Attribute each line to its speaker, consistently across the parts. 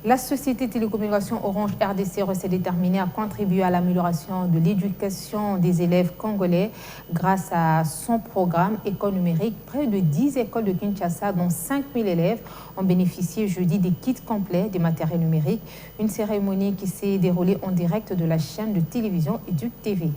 Speaker 1: La société télécommunication Orange RDC s'est déterminée à contribuer à l'amélioration de l'éducation des élèves congolais grâce à son programme École numérique. Près de 10 écoles de Kinshasa, dont 5000 élèves, ont bénéficié jeudi des kits complets des matériels numériques. Une cérémonie qui s'est déroulée en direct de la chaîne de télévision Éduc TV.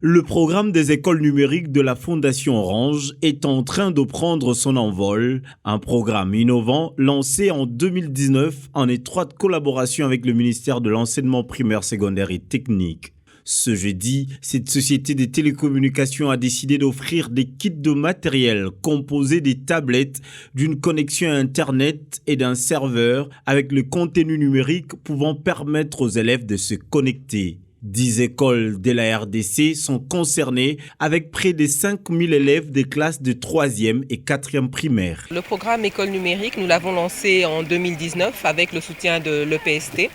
Speaker 2: Le programme des écoles numériques de la Fondation Orange est en train de prendre son envol, un programme innovant lancé en 2019 en étroite collaboration avec le ministère de l'Enseignement primaire, secondaire et technique. Ce jeudi, cette société de télécommunications a décidé d'offrir des kits de matériel composés des tablettes, d'une connexion à Internet et d'un serveur avec le contenu numérique pouvant permettre aux élèves de se connecter. 10 écoles de la RDC sont concernées avec près de 5000 élèves des classes de 3e et 4e primaire.
Speaker 3: Le programme École numérique, nous l'avons lancé en 2019 avec le soutien de l'EPST.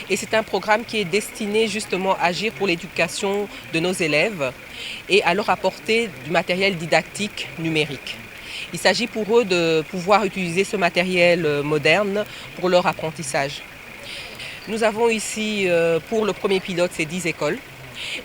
Speaker 3: Et c'est un programme qui est destiné justement à agir pour l'éducation de nos élèves et à leur apporter du matériel didactique numérique. Il s'agit pour eux de pouvoir utiliser ce matériel moderne pour leur apprentissage. Nous avons ici pour le premier pilote ces 10 écoles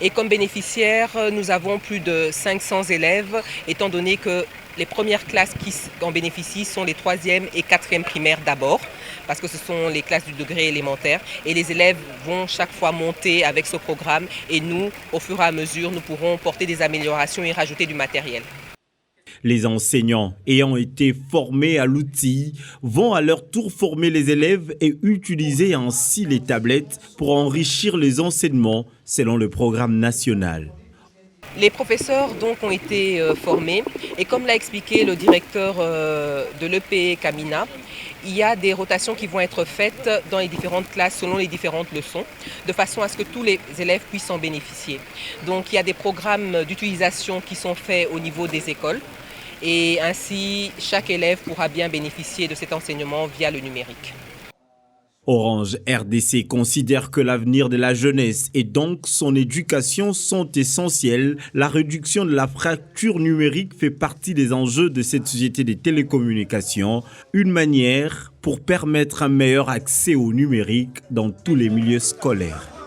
Speaker 3: et comme bénéficiaires nous avons plus de 500 élèves étant donné que les premières classes qui en bénéficient sont les 3e et 4e primaires d'abord parce que ce sont les classes du degré élémentaire et les élèves vont chaque fois monter avec ce programme et nous au fur et à mesure nous pourrons porter des améliorations et rajouter du matériel.
Speaker 2: Les enseignants ayant été formés à l'outil vont à leur tour former les élèves et utiliser ainsi les tablettes pour enrichir les enseignements selon le programme national.
Speaker 3: Les professeurs donc ont été formés et comme l'a expliqué le directeur de l'EPE Kamina, il y a des rotations qui vont être faites dans les différentes classes selon les différentes leçons, de façon à ce que tous les élèves puissent en bénéficier. Donc il y a des programmes d'utilisation qui sont faits au niveau des écoles et ainsi chaque élève pourra bien bénéficier de cet enseignement via le numérique.
Speaker 2: Orange RDC considère que l'avenir de la jeunesse et donc son éducation sont essentiels. La réduction de la fracture numérique fait partie des enjeux de cette société des télécommunications, une manière pour permettre un meilleur accès au numérique dans tous les milieux scolaires.